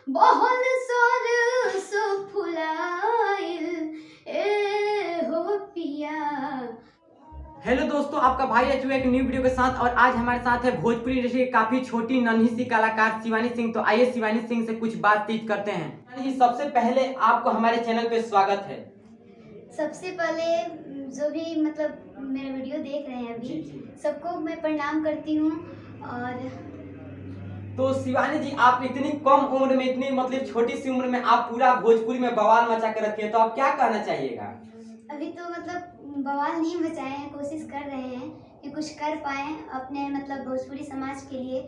बहल सरसो फुलाइल ए हो पिया। हेलो दोस्तों, आपका भाई आ चुका है एक न्यू वीडियो के साथ। और आज हमारे साथ है भोजपुरी इंडस्ट्री की काफी छोटी नन्ही सी कलाकार शिवानी सिंह। तो आइए शिवानी सिंह से कुछ बातचीत करते हैं। शिवानी जी, सबसे पहले आपको हमारे चैनल पे स्वागत है। सबसे पहले जो भी मतलब मेरा वीडियो देख रहे हैं अभी, सबको मैं प्रणाम करती हूँ। और तो शिवानी जी, आप इतनी कम उम्र में, इतनी मतलब छोटी सी उम्र में आप पूरा भोजपुरी में बवाल मचा कर रखे हैं, तो आप क्या कहना चाहिएगा? अभी तो मतलब बवाल नहीं मचाए हैं, कोशिश कर रहे हैं कि कुछ कर पाएँ अपने मतलब भोजपुरी समाज के लिए,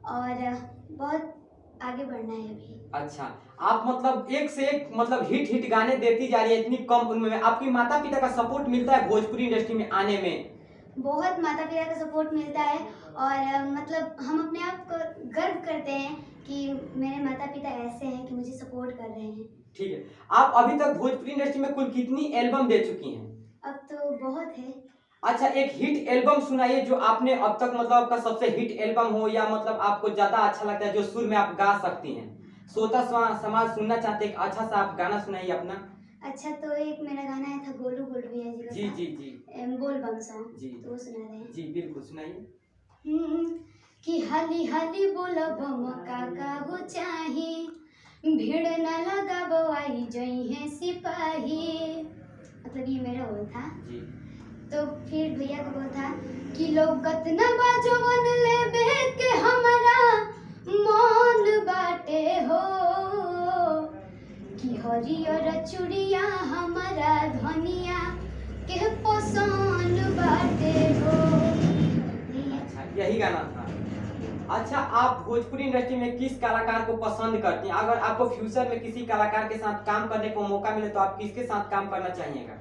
और बहुत आगे बढ़ना है अभी। अच्छा, आप मतलब एक से एक मतलब हिट गाने देती जा रही है इतनी कम उम्र में। आपकी माता पिता का सपोर्ट मिलता है भोजपुरी इंडस्ट्री में आने में? बहुत माता पिता का सपोर्ट मिलता है, और मतलब हम अपने आप को गर्व करते हैं कि मेरे माता पिता ऐसे हैं कि मुझे सपोर्ट कर रहे हैं। ठीक है, आप अभी तक भोजपुरी इंडस्ट्री में कुल कितनी एल्बम दे चुकी हैं? अब तो बहुत है। अच्छा, एक हिट एल्बम सुनाइए जो आपने अब तक मतलब आपका सबसे हिट एल्बम हो, या मतलब आपको ज्यादा अच्छा लगता है, जो सुर में आप गा सकती हैं। श्रोता समाज सुनना चाहते हैं, अच्छा सा आप गाना सुनाइए अपना। अच्छा, तो एक मेरा गाना आया था गोलू गोलविया जी का जी जी जी बोल बम सॉन्ग, जी, तो वो सुना रहे हैं। जी बिल्कुल सुनाइए। कि हाली हाली बोला बम काका हो चाही, भीड़ न लगा बवाई जई है सिपाही। मतलब ये मेरा बोल था। जी। तो फिर भैया का बोल था कि लौकत न बाजवन लेबे के हमरा मन बाटे हो, कि हरियर चूड़िया हमारा धनिया के पसंद बाटे हो। अच्छा, यही गाना था। अच्छा, आप भोजपुरी इंडस्ट्री में किस कलाकार को पसंद करती हैं? अगर आपको फ्यूचर में किसी कलाकार के साथ काम करने को मौका मिले तो आप किसके साथ काम करना चाहिएगा?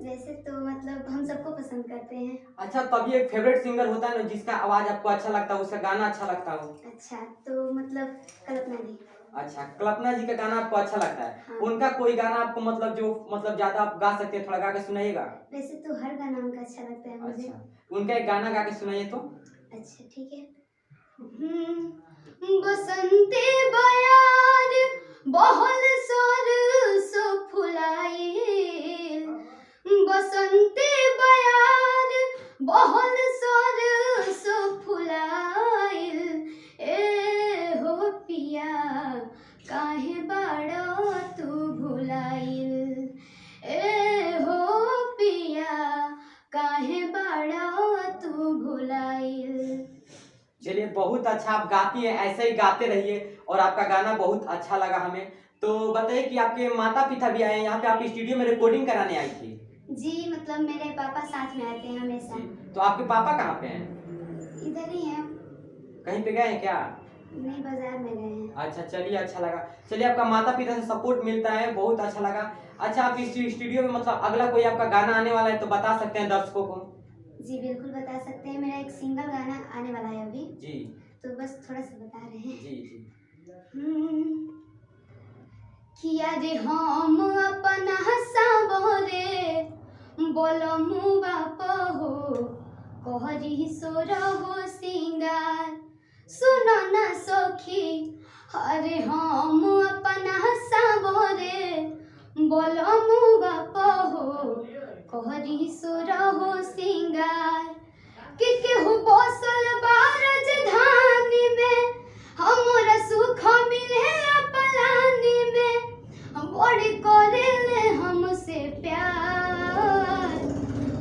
वैसे तो मतलब हम सबको पसंद करते हैं। अच्छा, तभी एक फेवरेट सिंगर होता है ना, जिसका आवाज आपको अच्छा लगता है, उसका गाना अच्छा लगता हो। अच्छा, तो मतलब कल्पना जी। अच्छा, कल्पना जी का गाना आपको अच्छा लगता है। हाँ। उनका कोई गाना आपको मतलब जो मतलब ज्यादा आप गा सकते हैं, थोड़ा गा के सुनाइएगा। वैसे तो हर गाना उनका अच्छा लगता है मुझे। अच्छा, उनका एक गाना गा के सुनाइए तो। अच्छा ठीक है। बसंती बयार बहल सरसो फुलाइल, बसंती बयार बहल सरसो फुलाइल ए हो पिया, काहे बाड़ो तू भुलाइल ए हो पिया, काहे बाड़ो तू भुलाइल। चलिए, बहुत अच्छा आप गाती हैं, ऐसे ही गाते रहिए। और आपका गाना बहुत अच्छा लगा हमें। तो बताइए कि आपके माता पिता भी आए हैं यहाँ पे, आप स्टूडियो में रिकॉर्डिंग कराने आई थी? जी, मतलब मेरे पापा साथ में आते हैं हमेशा। तो आपके पापा कहाँ पे हैं? इधर ही हैं। कहीं पे गए हैं क्या? नहीं, बाजार में गए हैं। अच्छा, चलिए अच्छा लगा। चलिए, आपका माता पिता से सपोर्ट मिलता है, बहुत अच्छा लगा। अच्छा, आप इस स्टूडियो में मतलब अगला कोई आपका गाना आने वाला है तो बता सकते हैं दर्शकों को? जी बिल्कुल बता सकते हैं, मेरा एक सिंगल गाना आने वाला है अभी जी, तो बस थोड़ा सा बता रहे हैं। जी जी। किया रे हम अपना सावरे बोलमु बाप हो, कहरी सोर हो सिंगार सुनो न सखी। अरे हम अपना सावरे बोलमु बाप हो, कहरी सोर हो सिंगार। कि केहू बसल बा राजधानी में, हमरा सुख मिले पलानी में, हम बड़ी करेले हमसे प्यार।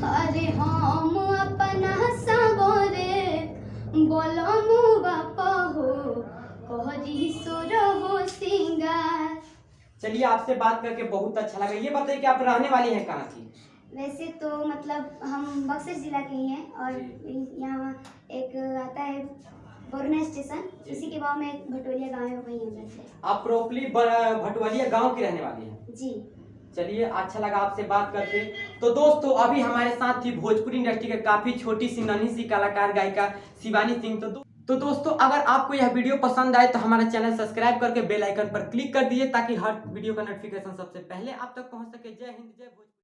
अरे हम अपना सावरे बोलमु बाप हो, कहरी सोर हो सिंगार। चलिए, आपसे बात करके बहुत अच्छा लगा। ये बताइए कि आप रहने वाली हैं कहाँ की? वैसे तो मतलब हम बक्सर जिला के ही हैं, और यहाँ एक आता है बोरना स्टेशन, उसी के गांव में एक भटोलिया गांव है, वहीं हम रहते हैं। आप प्रॉपरली भटवलिया गांव की रहने वाली हैं? जी। चलिए, अच्छा लगा आपसे बात करके। तो दोस्तों, अभी हमारे साथ थी भोजपुरी इंडस्ट्री के काफी छोटी सी नन्ही सी कलाकार गायिका शिवानी सिंह। तो दोस्तों, अगर आपको यह वीडियो पसंद आए तो हमारा चैनल सब्सक्राइब करके बेल आइकन पर क्लिक कर दीजिए, ताकि हर वीडियो का नोटिफिकेशन सबसे पहले आप तक पहुंच सके। जय हिंद, जय भोजपुरी।